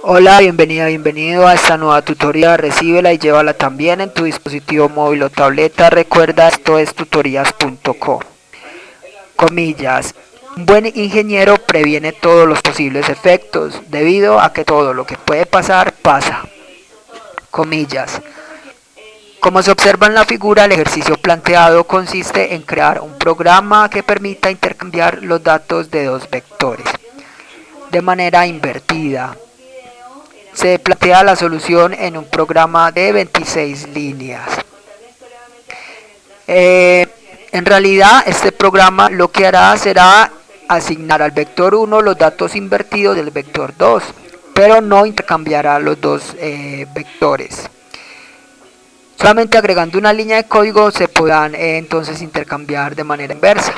Hola, bienvenido a esta nueva tutoría. Recíbela y llévala también en tu dispositivo móvil o tableta. Recuerda, esto es tutorías.co. Comillas. Un buen ingeniero previene todos los posibles efectos, debido a que todo lo que puede pasar, pasa. Comillas. Como se observa en la figura, el ejercicio planteado consiste en crear un programa que permita intercambiar los datos de dos vectores de manera invertida. Se plantea la solución en un programa de 26 líneas. En realidad, este programa lo que hará será asignar al vector 1 los datos invertidos del vector 2, pero no intercambiará los dos vectores. Solamente agregando una línea de código se podrán entonces intercambiar de manera inversa.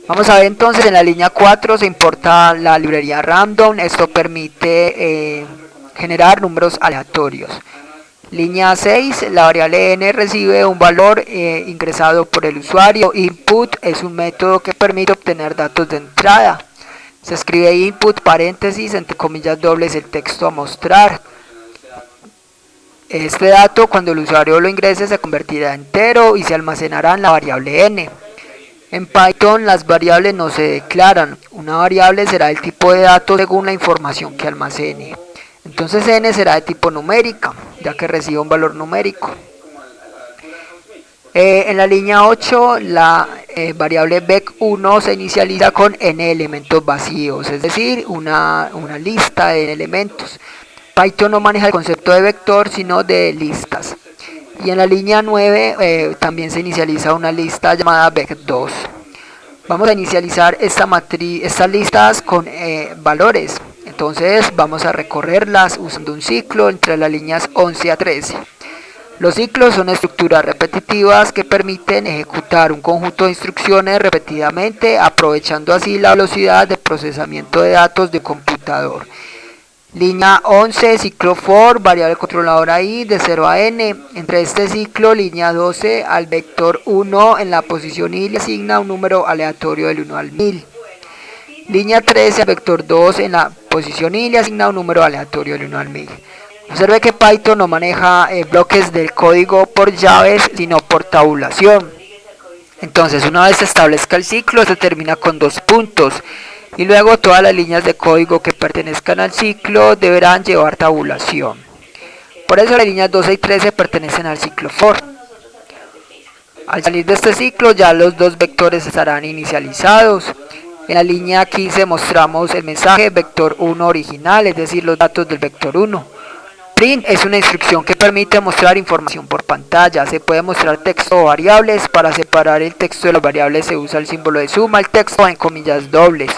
Vamos a ver entonces en la línea 4 se importa la librería random. Esto permite generar números aleatorios. Línea 6, la variable n recibe un valor ingresado por el usuario. Input es un método que permite obtener datos de entrada. Se escribe input paréntesis entre comillas dobles el texto a mostrar. Este dato, cuando el usuario lo ingrese, se convertirá en entero y se almacenará en la variable n. En Python las variables no se declaran. Una variable será el tipo de datos según la información que almacene. Entonces n será de tipo numérica, ya que recibe un valor numérico. En la línea 8, la variable vec1 se inicializa con n elementos vacíos, es decir, una lista de elementos. Python no maneja el concepto de vector, sino de listas. Y en la línea 9 también se inicializa una lista llamada vec2. Vamos a inicializar estas listas con valores. Entonces vamos a recorrerlas usando un ciclo entre las líneas 11 a 13. Los ciclos son estructuras repetitivas que permiten ejecutar un conjunto de instrucciones repetidamente, aprovechando así la velocidad de procesamiento de datos de computador. Línea 11, ciclo for, variable controladora i de 0 a n. Entre este ciclo, línea 12, al vector 1 en la posición i le asigna un número aleatorio del 1 al 1000. Línea 13, al vector 2 en la posición i le asigna un número aleatorio del 1 al 1000. Observe que Python no maneja bloques del código por llaves, sino por tabulación. Entonces, una vez se establezca el ciclo, se termina con 2 puntos. Y luego todas las líneas de código que pertenezcan al ciclo deberán llevar tabulación. Por eso las líneas 12 y 13 pertenecen al ciclo for. Al salir de este ciclo ya los dos vectores estarán inicializados. En la línea 15 mostramos el mensaje vector 1 original, es decir, los datos del vector 1. Print es una instrucción que permite mostrar información por pantalla. Se puede mostrar texto o variables. Para separar el texto de las variables se usa el símbolo de suma, el texto en comillas dobles.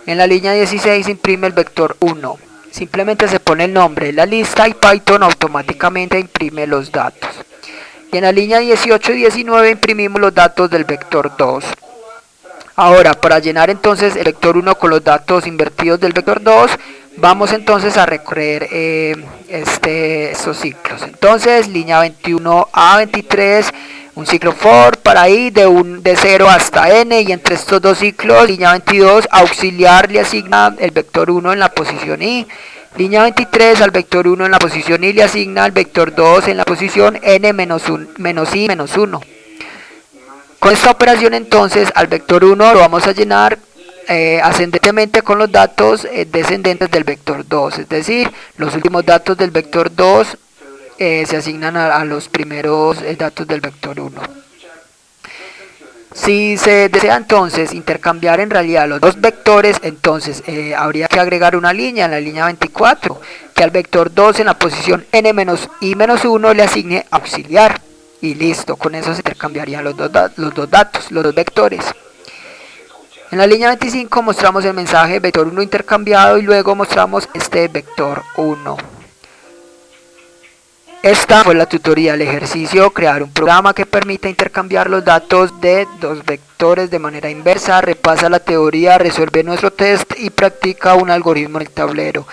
En la línea 16 se imprime el vector 1. Simplemente se pone el nombre de la lista y Python automáticamente imprime los datos. Y en la línea 18 y 19 imprimimos los datos del vector 2. Ahora, para llenar entonces el vector 1 con los datos invertidos del vector 2, vamos entonces a recorrer estos ciclos. Entonces, línea 21 a 23, un ciclo for para i de 0 hasta n, y entre estos dos ciclos, línea 22, auxiliar le asigna el vector 1 en la posición i. Línea 23 al vector 1 en la posición i le asigna el vector 2 en la posición n menos i menos 1. Con esta operación entonces al vector 1 lo vamos a llenar ascendentemente con los datos descendentes del vector 2, es decir, los últimos datos del vector 2 se asignan a los primeros datos del vector 1. Si se desea entonces intercambiar en realidad los dos vectores, entonces habría que agregar una línea en la línea 24, que al vector 2 en la posición n menos i menos 1 le asigne auxiliar. Y listo, con eso se intercambiarían los dos vectores. En la línea 25 mostramos el mensaje vector 1 intercambiado y luego mostramos este vector 1. Esta fue la tutoría, el ejercicio, crear un programa que permita intercambiar los datos de dos vectores de manera inversa. Repasa la teoría, resuelve nuestro test y practica un algoritmo en el tablero.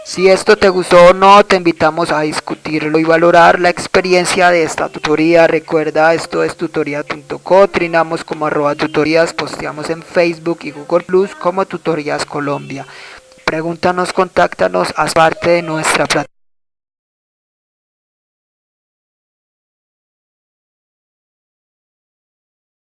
Si esto te gustó o no, te invitamos a discutirlo y valorar la experiencia de esta tutoría. Recuerda, esto es tutorías.co, trinamos como @tutorías, posteamos en Facebook y Google Plus como Tutorías Colombia. Pregúntanos, contáctanos, haz parte de nuestra plataforma.